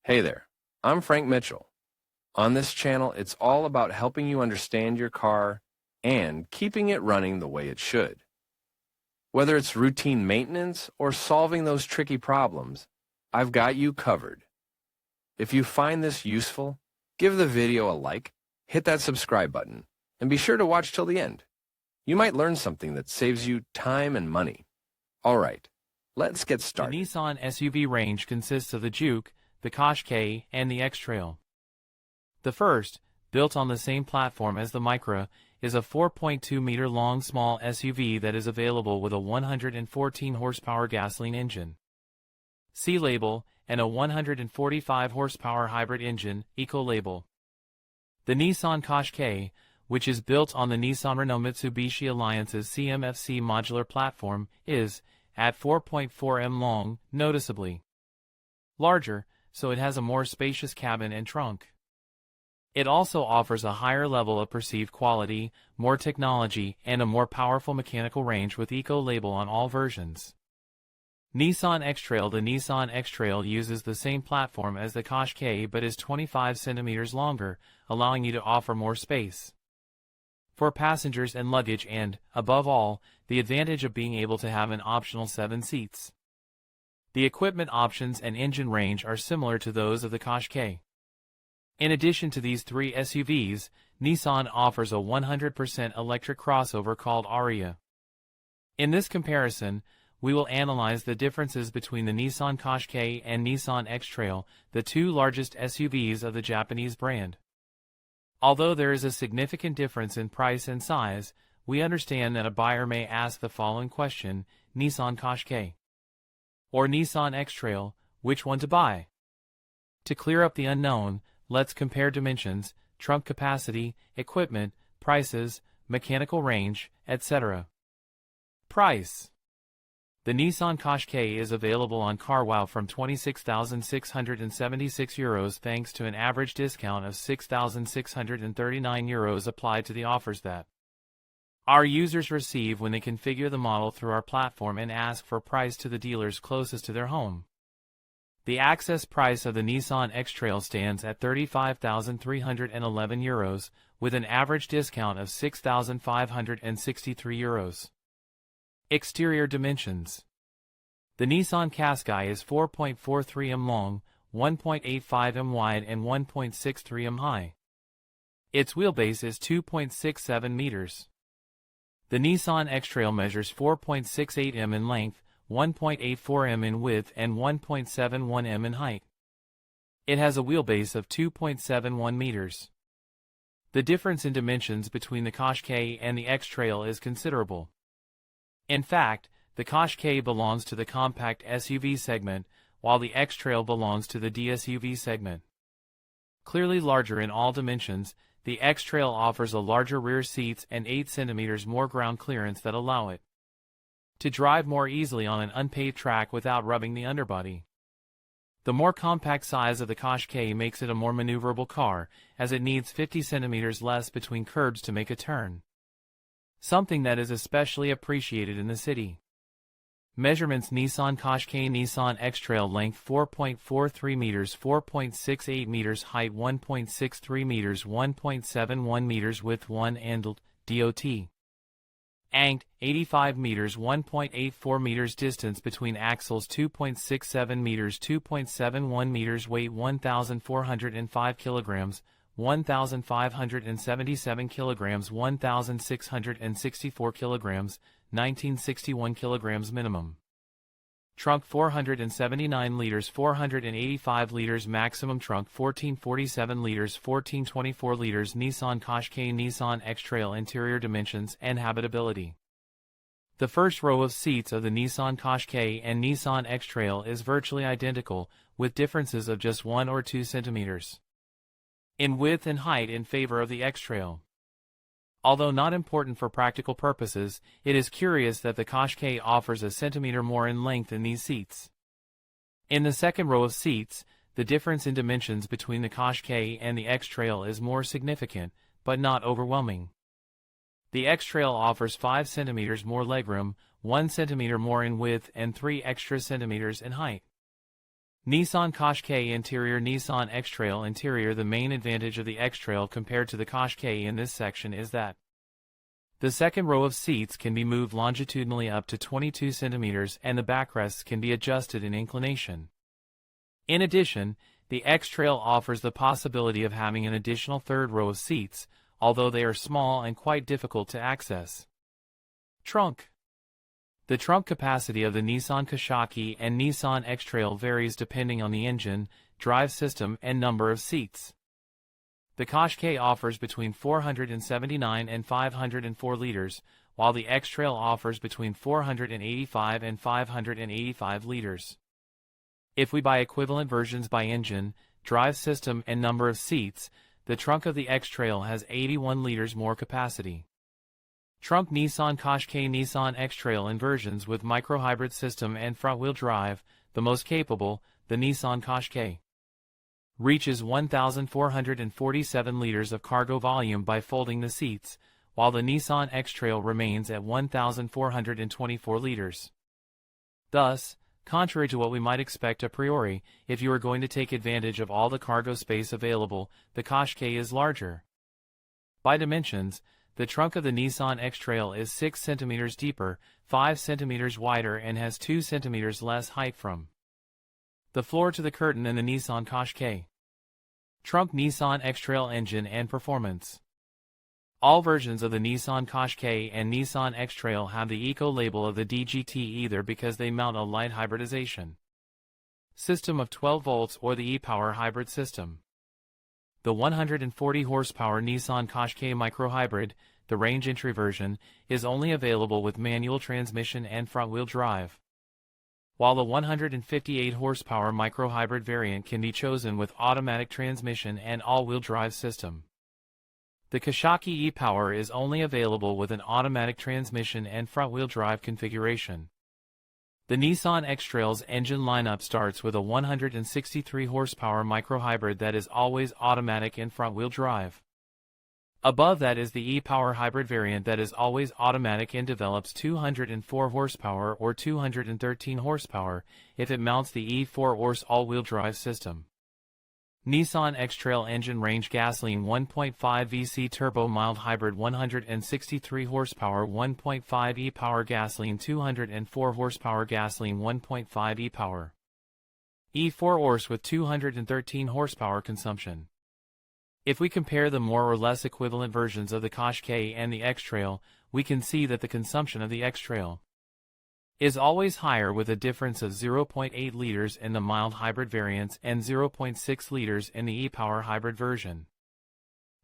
Hey there, I'm Frank Mitchell. On this channel, it's all about helping you understand your car and keeping it running the way it should. Whether it's routine maintenance or solving those tricky problems, I've got you covered. If you find this useful, give the video a like, hit that subscribe button, and be sure to watch till the end. You might learn something that saves you time and money. All right, let's get started. The Nissan SUV range consists of the Juke, the Qashqai, and the X-Trail. The first, built on the same platform as the Micra, is a 4.2-meter-long small SUV that is available with a 114-horsepower gasoline engine, C-Label, and a 145-horsepower hybrid engine, Eco-Label. The Nissan Qashqai, which is built on the Nissan-Renault-Mitsubishi Alliance's CMFC modular platform, is, at 4.4 m long, noticeably larger, so it has a more spacious cabin and trunk. It also offers a higher level of perceived quality, more technology, and a more powerful mechanical range with Eco-Label on all versions. Nissan X-Trail. The Nissan X-Trail uses the same platform as the Qashqai but is 25 centimeters longer, allowing you to offer more space for passengers and luggage and, above all, the advantage of being able to have an optional 7 seats. The equipment options and engine range are similar to those of the Qashqai. In addition to these three SUVs, Nissan offers a 100% electric crossover called Ariya. In this comparison, we will analyze the differences between the Nissan Qashqai and Nissan X-Trail, the two largest SUVs of the Japanese brand. Although there is a significant difference in price and size, we understand that a buyer may ask the following question: Nissan Qashqai or Nissan X-Trail, which one to buy? To clear up the unknown, let's compare dimensions, trunk capacity, equipment, prices, mechanical range, etc. Price. The Nissan Qashqai is available on CarWow from €26,676 thanks to an average discount of €6,639 applied to the offers that our users receive when they configure the model through our platform and ask for price to the dealers closest to their home. The access price of the Nissan X-Trail stands at €35,311, with an average discount of €6,563. Exterior dimensions. The Nissan Qashqai is 4.43 m long, 1.85 m wide and 1.63 m high. Its wheelbase is 2.67 meters. The Nissan X-Trail measures 4.68 m in length, 1.84 m in width and 1.71 m in height. It has a wheelbase of 2.71 meters. The difference in dimensions between the Qashqai and the X-Trail is considerable. In fact, the Qashqai belongs to the compact SUV segment, while the X-Trail belongs to the DSUV segment. Clearly larger in all dimensions, the X-Trail offers a larger rear seats and 8 cm more ground clearance that allow it to drive more easily on an unpaved track without rubbing the underbody. The more compact size of the Qashqai makes it a more maneuverable car, as it needs 50 cm less between curbs to make a turn, something that is especially appreciated in the city. Measurements: Nissan Qashqai, Nissan X-Trail, length 4.43 meters, 4.68 meters, height 1.63 meters, 1.71 meters, width 1 and DOT. Length 85 meters, 1.84 meters, distance between axles 2.67 meters, 2.71 meters, weight 1,405 kilograms, 1,577 kilograms, 1,664 kilograms, 1961 kilograms minimum. Trunk 479 liters, 485 liters maximum. Trunk 1447 liters, 1424 liters. Nissan Qashqai, Nissan X-Trail. Interior dimensions and habitability. The first row of seats of the Nissan Qashqai and Nissan X-Trail is virtually identical, with differences of just 1 or 2 centimeters in width and height in favor of the X-Trail. Although not important for practical purposes, it is curious that the Qashqai offers a centimeter more in length in these seats. In the second row of seats, the difference in dimensions between the Qashqai and the X-Trail is more significant, but not overwhelming. The X-Trail offers 5 centimeters more legroom, 1 centimeter more in width and 3 extra centimeters in height. Nissan Qashqai interior. Nissan X-Trail interior. The main advantage of the X-Trail compared to the Qashqai in this section is that the second row of seats can be moved longitudinally up to 22 centimeters and the backrests can be adjusted in inclination. In addition, the X-Trail offers the possibility of having an additional third row of seats, although they are small and quite difficult to access. Trunk. The trunk capacity of the Nissan Qashqai and Nissan X-Trail varies depending on the engine, drive system, and number of seats. The Qashqai offers between 479 and 504 liters, while the X-Trail offers between 485 and 585 liters. If we buy equivalent versions by engine, drive system, and number of seats, the trunk of the X-Trail has 81 liters more capacity. Trunk. Nissan Qashqai. Nissan X-Trail in versions with micro-hybrid system and front-wheel drive, the most capable, the Nissan Qashqai, reaches 1,447 liters of cargo volume by folding the seats, while the Nissan X-Trail remains at 1,424 liters. Thus, contrary to what we might expect a priori, if you are going to take advantage of all the cargo space available, the Qashqai is larger. By dimensions, the trunk of the Nissan X-Trail is 6 centimeters deeper, 5 centimeters wider, and has 2 centimeters less height from the floor to the curtain than the Nissan Qashqai. Trunk. Nissan X-Trail engine and performance. All versions of the Nissan Qashqai and Nissan X-Trail have the Eco label of the DGT either because they mount a light hybridization system of 12 volts or the e-Power hybrid system. The 140 horsepower Nissan Qashqai Micro Hybrid, the range entry version, is only available with manual transmission and front-wheel drive, while the 158 horsepower Micro Hybrid variant can be chosen with automatic transmission and all-wheel drive system. The Qashqai e-Power is only available with an automatic transmission and front-wheel drive configuration. The Nissan X-Trail's engine lineup starts with a 163 horsepower Micro Hybrid that is always automatic and front-wheel drive. Above that is the e-Power hybrid variant that is always automatic and develops 204 horsepower or 213 horsepower if it mounts the E4-horse all-wheel drive system. Nissan X-Trail engine range. Gasoline 1.5 VC turbo mild hybrid 163 horsepower 1.5 e-Power gasoline 204 horsepower gasoline 1.5 e-Power E4-horse with 213 horsepower consumption. If we compare the more or less equivalent versions of the Qashqai and the X-Trail, we can see that the consumption of the X-Trail is always higher with a difference of 0.8 liters in the mild hybrid variants and 0.6 liters in the e-Power hybrid version.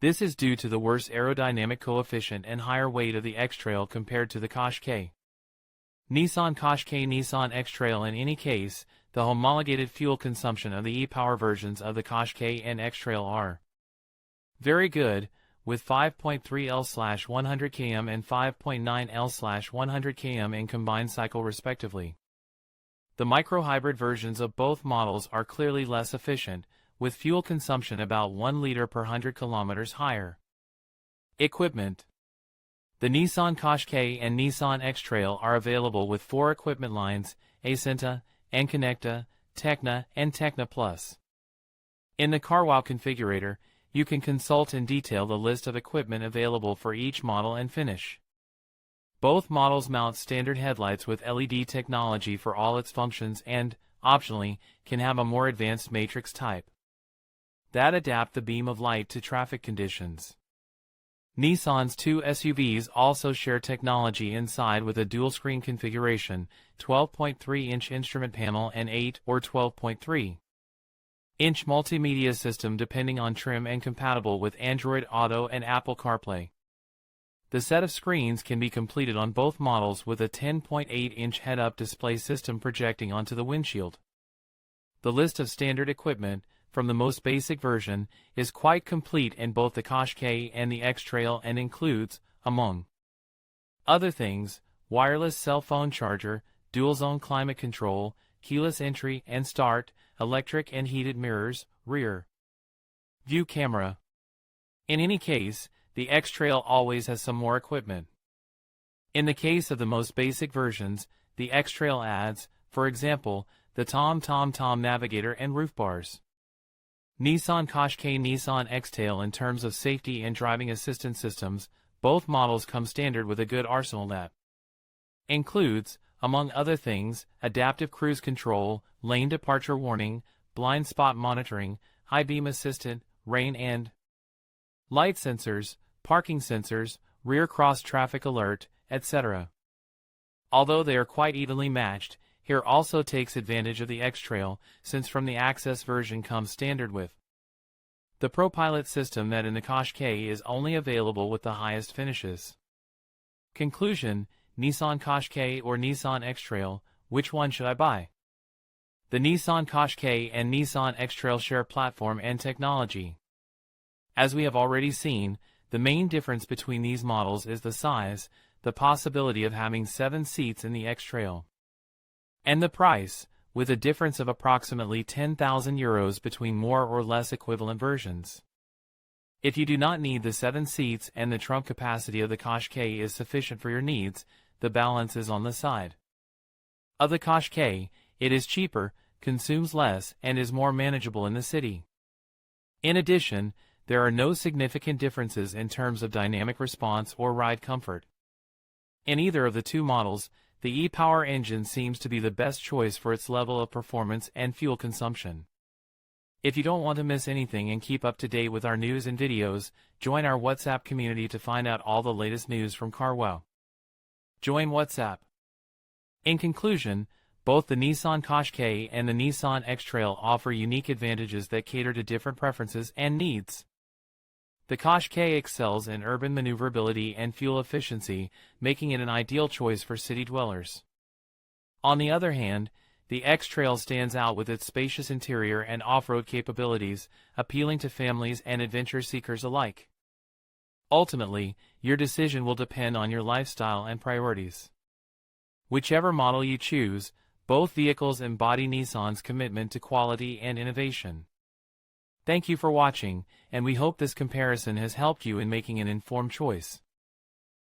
This is due to the worse aerodynamic coefficient and higher weight of the X-Trail compared to the Qashqai. Nissan Qashqai. Nissan X-Trail. In any case, the homologated fuel consumption of the e-Power versions of the Qashqai and X-Trail are very good, with 5.3 L/100 km and 5.9 L/100 km in combined cycle respectively. The micro-hybrid versions of both models are clearly less efficient, with fuel consumption about 1 liter per 100 kilometers higher. Equipment. The Nissan Qashqai and Nissan X-Trail are available with 4 equipment lines: Acenta, N-Connecta, Tecna, and Tecna Plus. In the CarWow configurator, you can consult in detail the list of equipment available for each model and finish. Both models mount standard headlights with LED technology for all its functions and, optionally, can have a more advanced matrix type that adapt the beam of light to traffic conditions. Nissan's 2 SUVs also share technology inside with a dual-screen configuration, 12.3-inch instrument panel and 8 or 12.3-inch multimedia system depending on trim and compatible with Android Auto and Apple CarPlay. The set of screens can be completed on both models with a 10.8-inch head-up display system projecting onto the windshield. The list of standard equipment, from the most basic version, is quite complete in both the Qashqai and the X-Trail and includes, among other things, wireless cell phone charger, dual-zone climate control, keyless entry and start, electric and heated mirrors, rear view camera. In any case, the X-Trail always has some more equipment. In the case of the most basic versions, the X-Trail adds, for example, the Tom navigator and roof bars. Nissan Qashqai, Nissan X-Trail. In terms of safety and driving assistance systems, both models come standard with a good arsenal that includes, among other things, adaptive cruise control, lane departure warning, blind spot monitoring, high beam assistant, rain and light sensors, parking sensors, rear cross traffic alert, etc. Although they are quite evenly matched, here also takes advantage of the X-Trail, since from the Access version comes standard with the ProPilot system that in the Qashqai is only available with the highest finishes. Conclusion: Nissan Qashqai or Nissan X-Trail, which one should I buy? The Nissan Qashqai and Nissan X-Trail share platform and technology. As we have already seen, the main difference between these models is the size, the possibility of having 7 seats in the X-Trail, and the price, with a difference of approximately €10,000 between more or less equivalent versions. If you do not need the 7 seats and the trunk capacity of the Qashqai is sufficient for your needs, the balance is on the side of the Qashqai. It is cheaper, consumes less, and is more manageable in the city. In addition, there are no significant differences in terms of dynamic response or ride comfort. In either of the two models, the e-Power engine seems to be the best choice for its level of performance and fuel consumption. If you don't want to miss anything and keep up to date with our news and videos, join our WhatsApp community to find out all the latest news from CarWow. Join WhatsApp. In conclusion, both the Nissan Qashqai and the Nissan X-Trail offer unique advantages that cater to different preferences and needs. The Qashqai excels in urban maneuverability and fuel efficiency, making it an ideal choice for city dwellers. On the other hand, the X-Trail stands out with its spacious interior and off-road capabilities, appealing to families and adventure seekers alike. Ultimately, your decision will depend on your lifestyle and priorities. Whichever model you choose, both vehicles embody Nissan's commitment to quality and innovation. Thank you for watching, and we hope this comparison has helped you in making an informed choice.